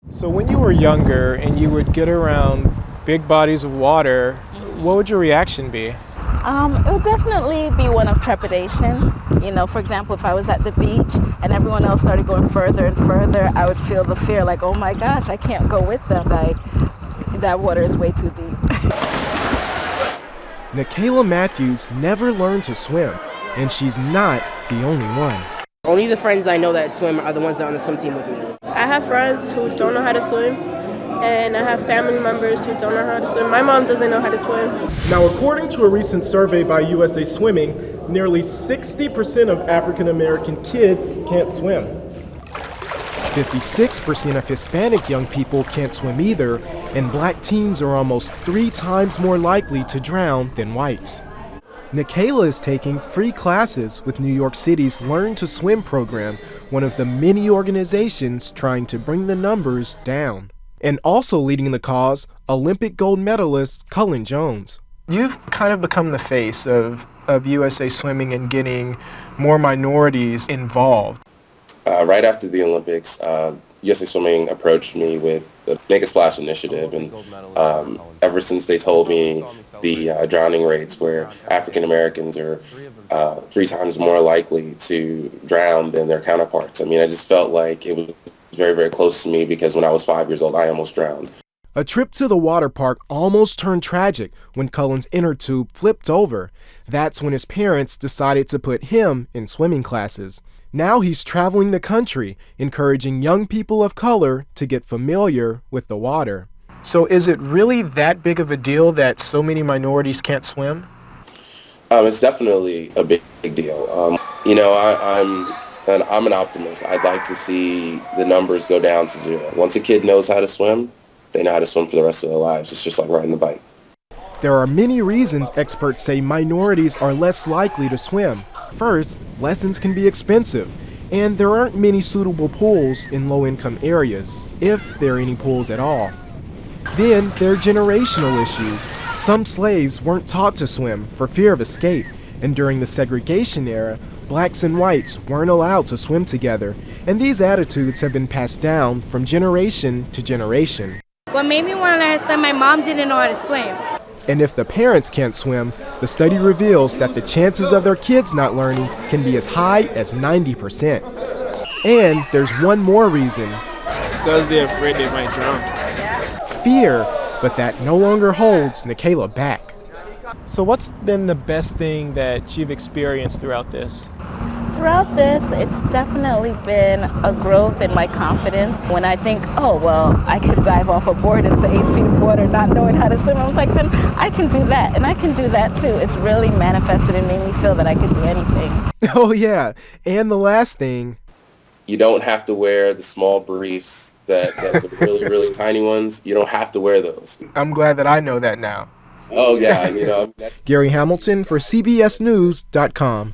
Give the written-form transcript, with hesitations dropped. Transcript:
So when you were younger and you would get around big bodies of water, what would your reaction be? It would definitely be one of trepidation. For example, if I was at the beach and everyone else started going further and further, I would feel the fear like, oh my gosh, I can't go with them. That water is way too deep. Nikayla Matthews never learned to swim, and she's not the only one. Only the friends I know that swim are the ones that are on the swim team with me. I have friends who don't know how to swim, and I have family members who don't know how to swim. My mom doesn't know how to swim. Now, according to a recent survey by USA Swimming, nearly 60% of African American kids can't swim. 56% of Hispanic young people can't swim either, and black teens are almost 3 times more likely to drown than whites. Nikayla is taking free classes with New York City's Learn to Swim program, one of the many organizations trying to bring the numbers down. And also leading the cause, Olympic gold medalist Cullen Jones. You've kind of become the face of USA Swimming and getting more minorities involved. Right after the Olympics, USA Swimming approached me with the Make a Splash initiative, and ever since they told me the drowning rates where African Americans are 3 times more likely to drown than their counterparts. I mean, I just felt like it was very, very close to me because when I was 5 years old, I almost drowned. A trip to the water park almost turned tragic when Cullen's inner tube flipped over. That's when his parents decided to put him in swimming classes. Now he's traveling the country, encouraging young people of color to get familiar with the water. So is it really that big of a deal that so many minorities can't swim? It's definitely a big deal. I'm an optimist. I'd like to see the numbers go down to 0. Once a kid knows how to swim, they know how to swim for the rest of their lives. It's just like riding the bike. There are many reasons experts say minorities are less likely to swim. First, lessons can be expensive, and there aren't many suitable pools in low-income areas, if there are any pools at all. Then there are generational issues. Some slaves weren't taught to swim for fear of escape, and during the segregation era, blacks and whites weren't allowed to swim together, and these attitudes have been passed down from generation to generation. What made me want to learn how to swim, my mom didn't know how to swim. And if the parents can't swim, the study reveals that the chances of their kids not learning can be as high as 90%. And there's one more reason. Because they're afraid they might drown. Fear, but that no longer holds Nikayla back. So what's been the best thing that you've experienced throughout this? Throughout this, it's definitely been a growth in my confidence. When I think, oh, well, I could dive off a board into 8 feet of water not knowing how to swim, I was like, then I can do that, and I can do that too. It's really manifested and made me feel that I could do anything. Oh yeah, and the last thing. You don't have to wear the small briefs that the really, really tiny ones. You don't have to wear those. I'm glad that I know that now. Oh yeah, Gary Hamilton for CBSNews.com.